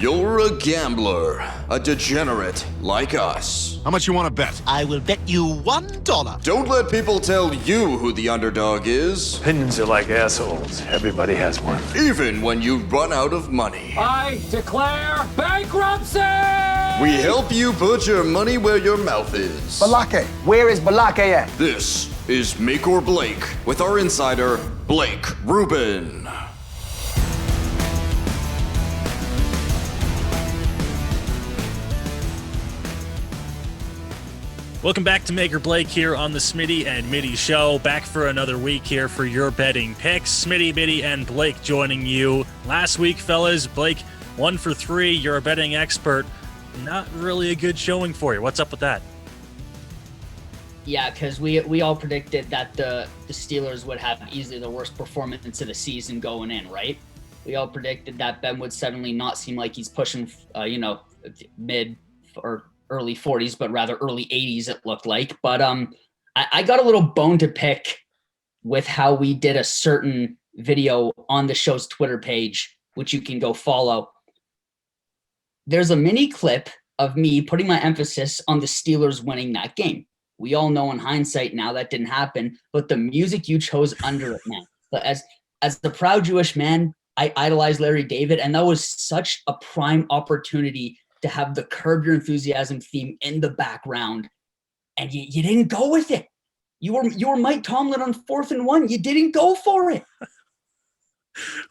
You're a gambler, a degenerate like us. How much you want to bet? I will bet you $1. Don't let people tell you who the underdog is, Opinions are like assholes. Everybody has one. even when you run out of money. I declare bankruptcy! We help you put your money where your mouth is. Balake. Where is Balake at? This is Make or Blake with our insider, Blake Rubin. Welcome back to Make or Blake here on the Smitty and Middy Show. Back for another week here for your betting picks. Smitty, Middy, and Blake joining you. Last week, fellas, Blake, 1 for 3. You're a betting expert. Not really a good showing for you. What's up with that? Yeah, because we all predicted that the Steelers would have easily the worst performance of the season going in, right? We all predicted that Ben would suddenly not seem like he's pushing, mid or early 40s, but rather early 80s, it looked like. But I got a little bone to pick with how we did a certain video on the show's Twitter page, which you can go follow. There's a mini clip of me putting my emphasis on the Steelers winning that game. We all know in hindsight now that didn't happen, but the music you chose under it, man. But as the proud Jewish man, I idolized Larry David, and that was such a prime opportunity to have the Curb Your Enthusiasm theme in the background, and you didn't go with it. You were Mike Tomlin on 4th and 1. You didn't go for it.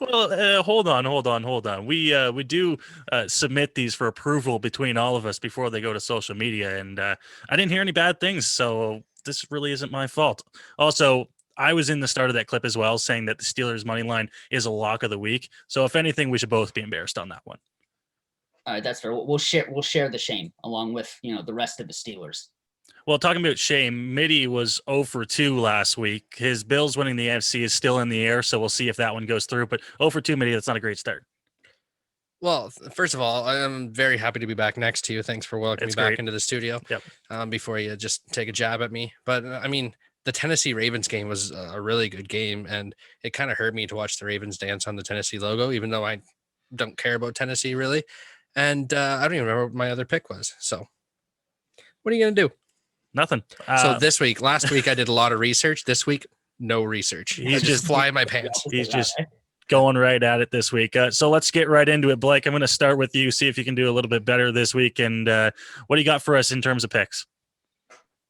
Well, hold on. We do submit these for approval between all of us before they go to social media, and I didn't hear any bad things, so this really isn't my fault. Also, I was in the start of that clip as well, saying that the Steelers money line is a lock of the week. So if anything, we should both be embarrassed on that one. All right, that's fair. We'll share the shame along with the rest of the Steelers. Well, talking about shame, Middy was 0 for 2 last week. His Bills winning the AFC is still in the air, so we'll see if that one goes through. But 0 for 2, Middy, that's not a great start. Well, first of all, I'm very happy to be back next to you. Thanks for welcoming me back into the studio. Yep. Before you just take a jab at me. But I mean, the Tennessee Ravens game was a really good game, and it kind of hurt me to watch the Ravens dance on the Tennessee logo, even though I don't care about Tennessee really. And I don't even remember what my other pick was. So what are you going to do? Nothing. So this week, last week I did a lot of research. This week, no research. He's just flying my pants. He's just going right at it this week. So let's get right into it, Blake. I'm going to start with you, see if you can do a little bit better this week. And what do you got for us in terms of picks?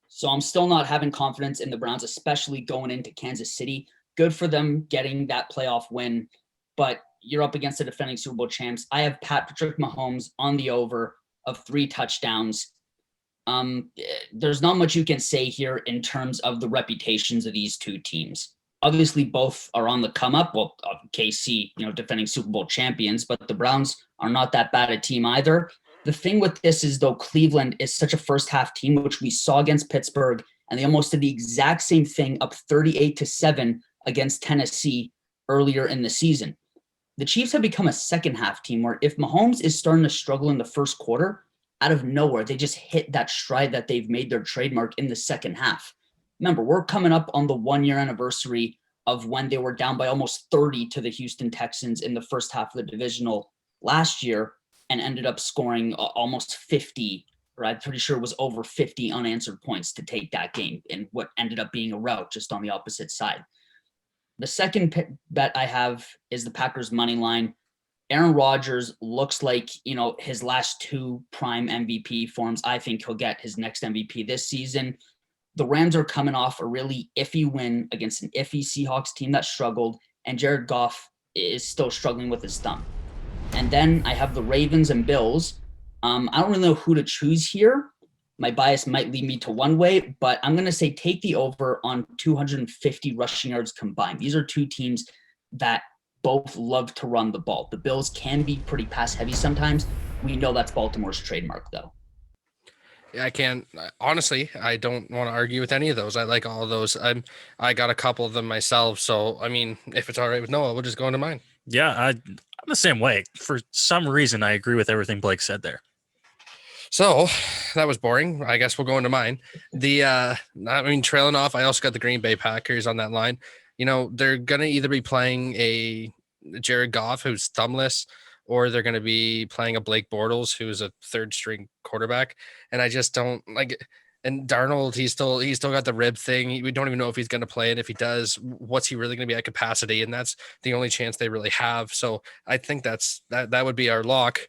So I'm still not having confidence in the Browns, especially going into Kansas City. Good for them getting that playoff win, but you're up against the defending Super Bowl champs. I have Patrick Mahomes on the over of 3 touchdowns. There's not much you can say here in terms of the reputations of these two teams. Obviously, both are on the come up. Well, KC, defending Super Bowl champions, but the Browns are not that bad a team either. The thing with this is, though, Cleveland is such a first half team, which we saw against Pittsburgh, and they almost did the exact same thing up 38-7 against Tennessee earlier in the season. The Chiefs have become a second half team where if Mahomes is starting to struggle in the first quarter, out of nowhere, they just hit that stride that they've made their trademark in the second half. Remember, we're coming up on the 1-year anniversary of when they were down by almost 30 to the Houston Texans in the first half of the divisional last year and ended up scoring almost 50, or I'm pretty sure it was over 50 unanswered points to take that game in what ended up being a rout just on the opposite side. The second bet I have is the Packers money line. Aaron Rodgers looks like, his last 2 prime MVP forms. I think he'll get his next MVP this season. The Rams are coming off a really iffy win against an iffy Seahawks team that struggled, and Jared Goff is still struggling with his thumb. And then I have the Ravens and Bills. I don't really know who to choose here. My bias might lead me to one way, but I'm going to say take the over on 250 rushing yards combined. These are two teams that both love to run the ball. The Bills can be pretty pass heavy sometimes. We know that's Baltimore's trademark, though. Yeah, honestly, I don't want to argue with any of those. I like all of those. I got a couple of them myself. So, I mean, if it's all right with Noah, we'll just go into mine. Yeah, I'm the same way. For some reason, I agree with everything Blake said there. So that was boring. I guess we'll go into mine. Trailing off, I also got the Green Bay Packers on that line. They're going to either be playing a Jared Goff who's thumbless, or they're going to be playing a Blake Bortles, who is a third string quarterback. And I just don't like it. And Darnold, he's still got the rib thing. We don't even know if he's going to play. And if he does, what's he really going to be at capacity? And that's the only chance they really have. So I think that would be our lock,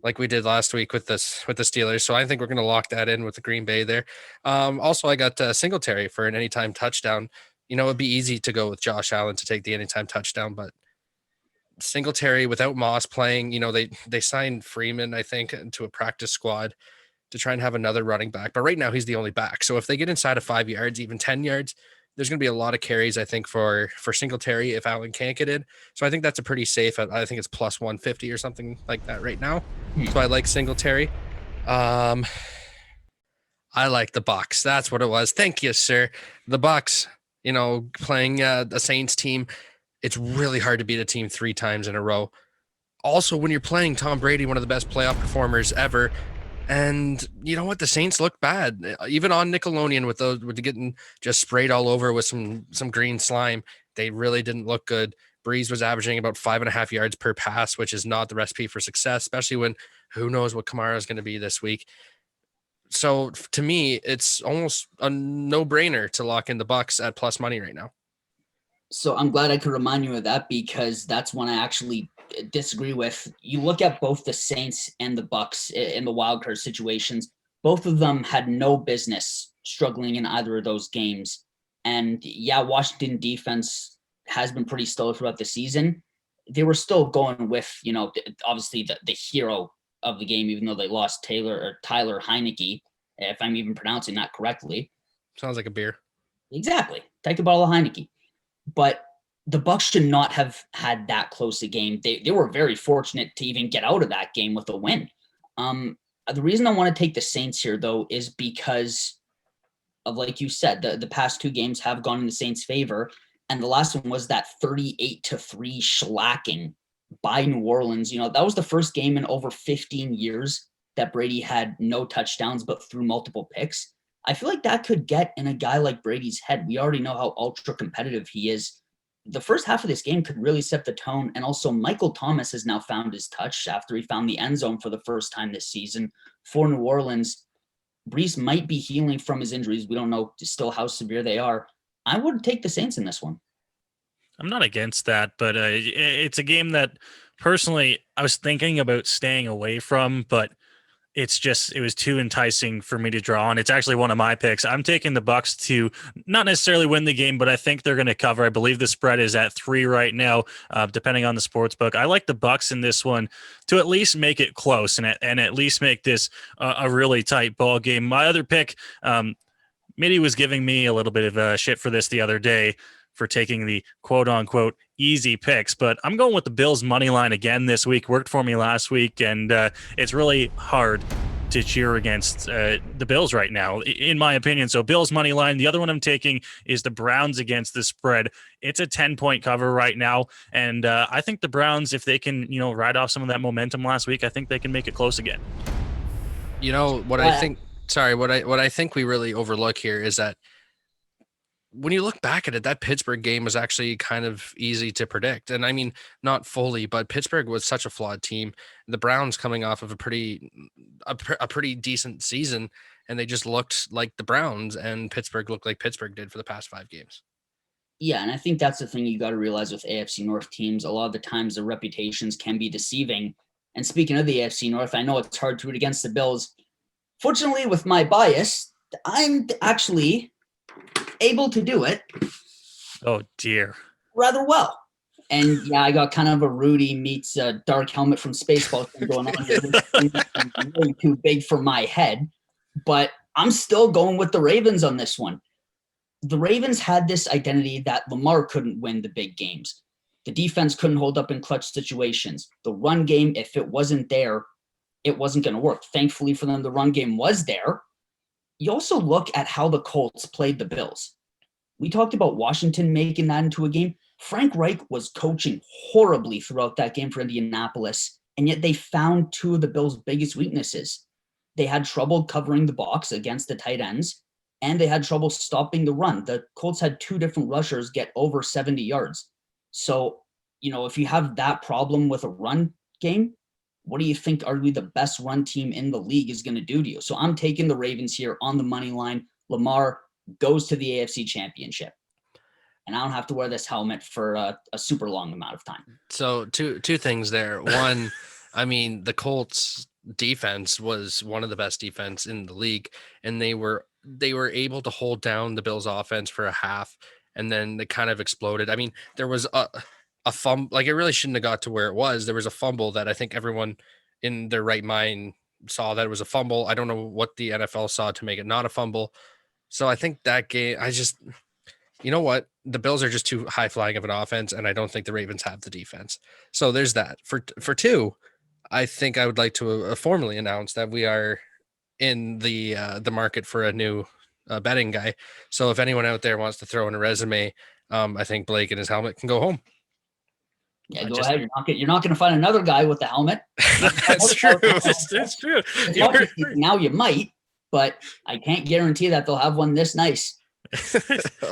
like we did last week with the Steelers. So I think we're going to lock that in with the Green Bay there. Also, I got Singletary for an anytime touchdown. It'd be easy to go with Josh Allen to take the anytime touchdown, but Singletary without Moss playing, they signed Freeman, I think, into a practice squad to try and have another running back. But right now he's the only back. So if they get inside of 5 yards, even 10 yards, there's going to be a lot of carries, I think, for Singletary if Allen can't get in. So I think that's a pretty safe. I think it's plus 150 or something like that right now. So I like Singletary. I like the Bucs. That's what it was. Thank you, sir. The Bucs, playing the Saints team. It's really hard to beat a team 3 times in a row. Also, when you're playing Tom Brady, one of the best playoff performers ever, and you know what? The Saints look bad, even on Nickelodeon with getting just sprayed all over with some green slime. They really didn't look good. Breeze was averaging about 5.5 yards per pass, which is not the recipe for success, especially when who knows what Kamara is going to be this week. So to me, it's almost a no-brainer to lock in the Bucs at plus money right now. So I'm glad I could remind you of that, because that's one I actually disagree with. You look at both the Saints and the Bucs in the wildcard situations. Both of them had no business struggling in either of those games. And yeah, Washington defense has been pretty stellar throughout the season. They were still going with, obviously the hero of the game, even though they lost Tyler Heineke, if I'm even pronouncing that correctly. Sounds like a beer. Exactly. Take a bottle of Heineke. But the Bucs should not have had that close a game. They were very fortunate to even get out of that game with a win. The reason I want to take the Saints here, though, is because of, like you said, the past 2 games have gone in the Saints' favor. And the last one was that 38-3 shellacking by New Orleans. That was the first game in over 15 years that Brady had no touchdowns but threw multiple picks. I feel like that could get in a guy like Brady's head. We already know how ultra competitive he is. The first half of this game could really set the tone. And also Michael Thomas has now found his touch after he found the end zone for the first time this season for New Orleans. Brees might be healing from his injuries. We don't know still how severe they are. I would take the Saints in this one. I'm not against that, but it's a game that personally I was thinking about staying away from, but it was too enticing for me to draw on. It's actually one of my picks. I'm taking the Bucs to not necessarily win the game, but I think they're going to cover. I believe the spread is at 3 right now, depending on the sports book. I like the Bucs in this one to at least make it close and at least make this a really tight ball game. My other pick, Mitty was giving me a little bit of shit for this the other day for taking the quote unquote easy picks, but I'm going with the Bills money line again this week. Worked for me last week, and it's really hard to cheer against the Bills right now, in my opinion. So Bills money line. The other one I'm taking is the Browns against the spread. It's a 10-point cover right now, and I think the Browns, if they can, ride off some of that momentum last week, I think they can make it close again. What I think. Sorry, what I think we really overlook here is that when you look back at it, that Pittsburgh game was actually kind of easy to predict. And I mean, not fully, but Pittsburgh was such a flawed team. The Browns coming off of a pretty decent season, and they just looked like the Browns, and Pittsburgh looked like Pittsburgh did for the past 5 games. Yeah, and I think that's the thing you got to realize with AFC North teams. A lot of the times their reputations can be deceiving. And speaking of the AFC North, I know it's hard to root against the Bills. Fortunately, with my bias, I'm actually able to do it. Oh dear. Rather well. And yeah, I got kind of a Rudy meets a Dark Helmet from Spaceballs thing going on here. It's really too big for my head, but I'm still going with the Ravens on this one. The Ravens had this identity that Lamar couldn't win the big games. The defense couldn't hold up in clutch situations. The run game, if it wasn't there, it wasn't going to work. Thankfully for them, the run game was there. You also look at how the Colts played the Bills. We talked about Washington making that into a game. Frank Reich was coaching horribly throughout that game for Indianapolis, and yet they found 2 of the Bills' biggest weaknesses. They had trouble covering the box against the tight ends, and they had trouble stopping the run. The Colts had 2 different rushers get over 70 yards. So, if you have that problem with a run, game, what do you think arguably the best run team in the league is going to do to you? So I'm taking the Ravens here on the money line. Lamar goes to the AFC Championship. And I don't have to wear this helmet for a super long amount of time. So two things there. One, I mean, the Colts defense was one of the best defense in the league, and they were able to hold down the Bills offense for a half, and then they kind of exploded. I mean, there was a fumble, like it really shouldn't have got to where it was. There was a fumble that I think everyone in their right mind saw that it was a fumble. I don't know what the NFL saw to make it not a fumble. So I think that game, you know what? The Bills are just too high flying of an offense, and I don't think the Ravens have the defense. So there's that. For two, I think I would like to formally announce that we are in the market for a new betting guy. So if anyone out there wants to throw in a resume, I think Blake and his helmet can go home. Yeah, go ahead. You're not going to find another guy with the helmet. That's true. It's true. Now you might, but I can't guarantee that they'll have one this nice.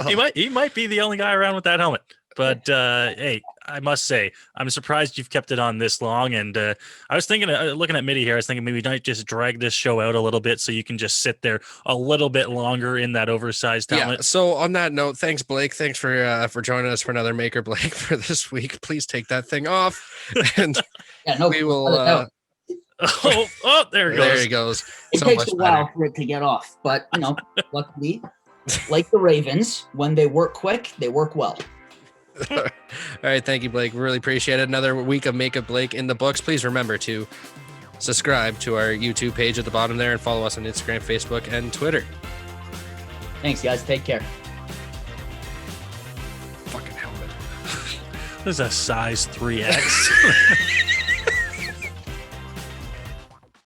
He might be the only guy around with that helmet. But hey, I must say, I'm surprised you've kept it on this long. And I was thinking, looking at Middy here, I was thinking maybe we might just drag this show out a little bit so you can just sit there a little bit longer in that oversized helmet. Yeah. So on that note, thanks, Blake. Thanks for joining us for another Maker Blake for this week. Please take that thing off, and we will. There it goes. There he goes. It takes a while for it to get off, but luckily, like the Ravens, when they work quick, they work well. All right, thank you, Blake. Really appreciate it. Another week of Make Up Blake in the books. Please remember to subscribe to our YouTube page at the bottom there and follow us on Instagram, Facebook, and Twitter. Thanks, guys. Take care. Fucking helmet. This is a size 3X.